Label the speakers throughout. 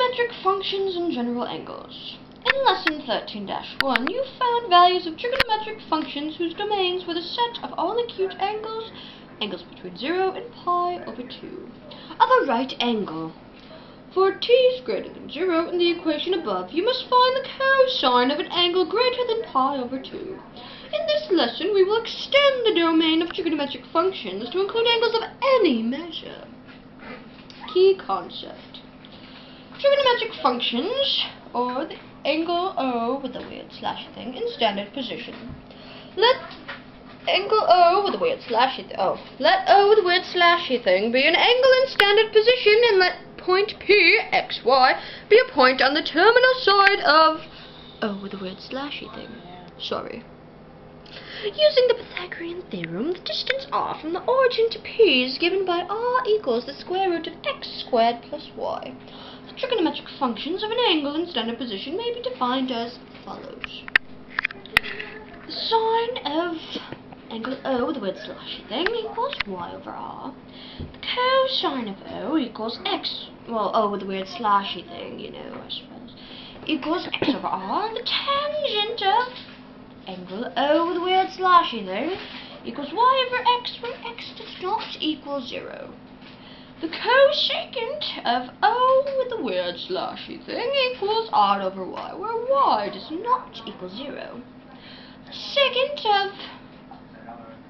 Speaker 1: Trigonometric functions and general angles. In lesson 13-1, you found values of trigonometric functions whose domains were the set of all acute angles, angles between 0 and pi over 2, of a right angle. For t is greater than 0 in the equation above, you must find the cosine of an angle greater than pi over 2. In this lesson, we will extend the domain of trigonometric functions to include angles of any measure. Key concept. Trigonometric functions, or the angle O with the weird slashy thing, in standard position. Let angle O with the weird slashy let O with the weird slashy thing be an angle in standard position, and let point P, X, Y, be a point on the terminal side of O with the weird slashy thing. Sorry. Using the Pythagorean theorem, the distance r from the origin to P is given by r equals the square root of x squared plus y. The trigonometric functions of an angle in standard position may be defined as follows. The sine of angle O with the weird slashy thing equals y over r. The cosine of O equals x, well, O with the weird slashy thing, you know, I suppose, equals x over r. The tangent of angle O with the weird slashy thing equals y over x, where x does not equal 0. The cosecant of O with the weird slashy thing equals r over y, where y does not equal 0. The secant of,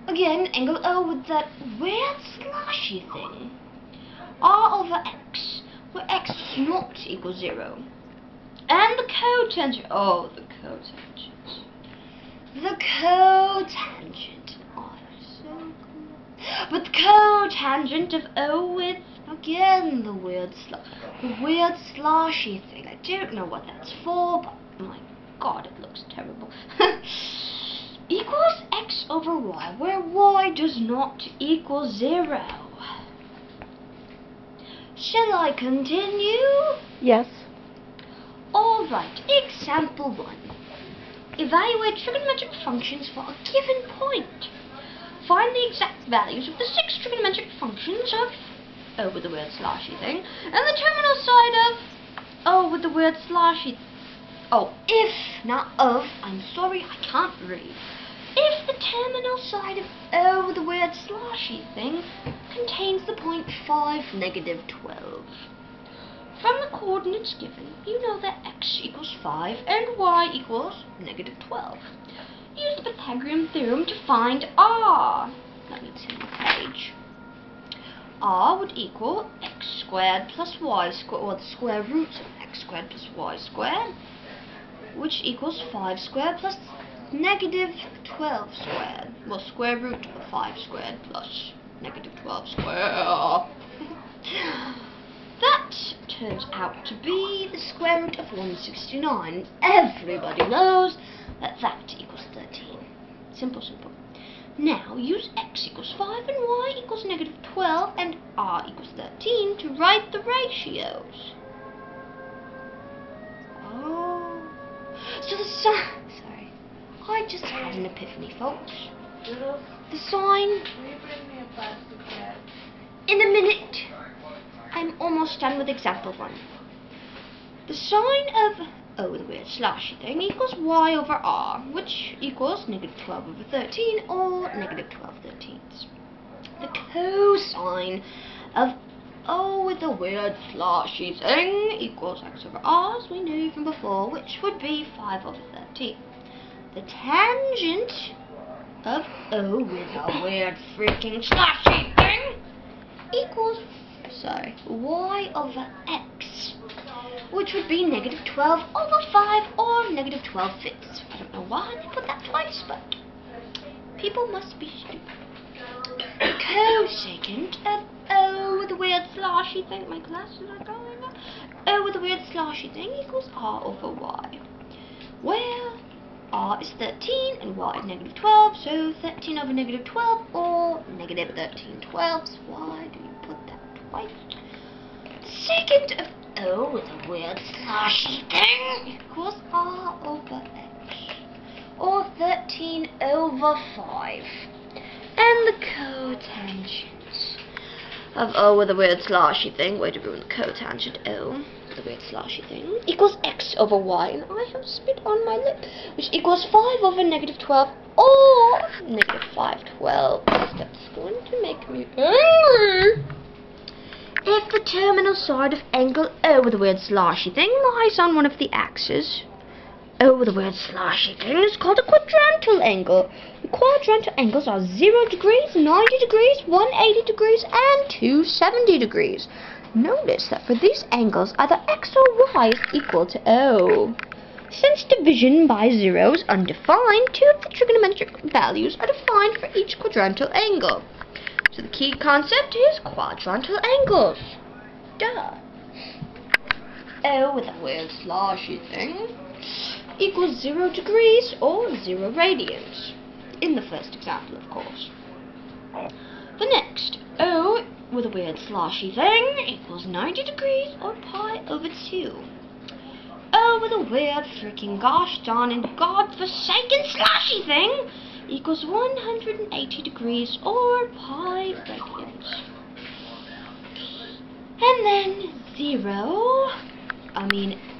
Speaker 1: again, angle O with that weird slashy thing, r over x, where x does not equal 0. And the cotangent, the cotangent, oh, that's so cool. But the cotangent of O with, again, the weird slashy thing. I don't know what that's for, but my god, it looks terrible. Equals x over y, where y does not equal 0. Shall I continue?
Speaker 2: Yes.
Speaker 1: Alright, example 1. Evaluate trigonometric functions for a given point. Find the exact values of the 6 trigonometric functions of O with the weird slashy thing, and the terminal side of O with the weird slashy I'm sorry, I can't read. If the terminal side of O with the weird slashy thing contains the point 5, negative 12. From the coordinates given, you know that x equals 5 and y equals negative 12. Use the Pythagorean theorem to find r. Let me see the page. R would equal x squared plus y squared, or the square root of x squared plus y squared, which equals 5 squared plus negative 12 squared. Well, square root of 5 squared plus negative 12 squared. That turns out to be the square root of 169. Everybody knows that that equals 13. Simple, simple. Now, use x equals 5 and y equals negative 12 and r equals 13 to write the ratios. Oh. So the sorry. I just had an epiphany, folks. The sine. In a minute. I'm almost done with example 1. The sine of O with a weird slashy thing equals y over r, which equals negative 12 over 13, or negative 12 thirteenths. The cosine of O with a weird slashy thing equals x over r, as we knew from before, which would be 5 over 13. The tangent of O with a weird freaking slashy thing equals y over x, which would be negative 12 over 5, or negative 12 fifths. I don't know why they put that twice, but people must be stupid. The cosecant of O with a weird slashy thing, my glasses are going up, O with a weird slashy thing equals r over y, where r is 13 and y is negative 12, so 13 over negative 12, or negative 13 twelfths. Why do you put that twice? The secant of O with a weird slashy thing equals r over x, or 13 over 5. And the cotangent of O with a weird sloshy thing. Way to ruin the cotangent O. The weird sloshy thing. Equals x over y. And I have spit on my lip. Which equals 5 over negative 12. Or negative 5/12. That's going to make me angry. If the terminal side of angle O with a weird sloshy thing lies on one of the axes, O with a weird sloshy thing is called a quadrantal angle. The quadrantal angles are 0 degrees, 90 degrees, 180 degrees, and 270 degrees. Notice that for these angles, either x or y is equal to O. Since division by 0 is undefined, 2 of the trigonometric values are defined for each quadrantal angle. So the key concept is quadrantal angles. Duh. O with a weird sloshy thing equals 0 degrees or 0 radians. In the first example, of course. The next, O with a weird sloshy thing equals 90 degrees or pi over 2. O with a weird freaking gosh darn and godforsaken sloshy thing equals 180 degrees or pi radians. And then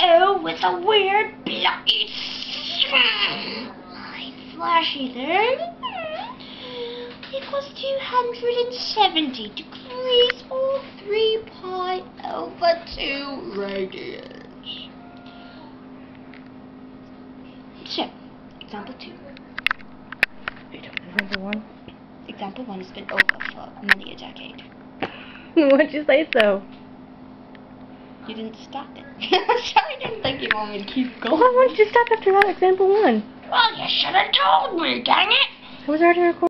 Speaker 1: O with a weird blocky flashy thing equals 270 degrees or 3 pi over 2 radians. So, example 2.
Speaker 2: Example 1?
Speaker 1: Example 1 has been over for many a decade.
Speaker 2: Why'd you say so?
Speaker 1: You didn't stop it. Sorry, I didn't think you wanted me to keep going.
Speaker 2: Why would you stop after that example 1?
Speaker 1: Well, you should have told me, dang it!
Speaker 2: I was already recording.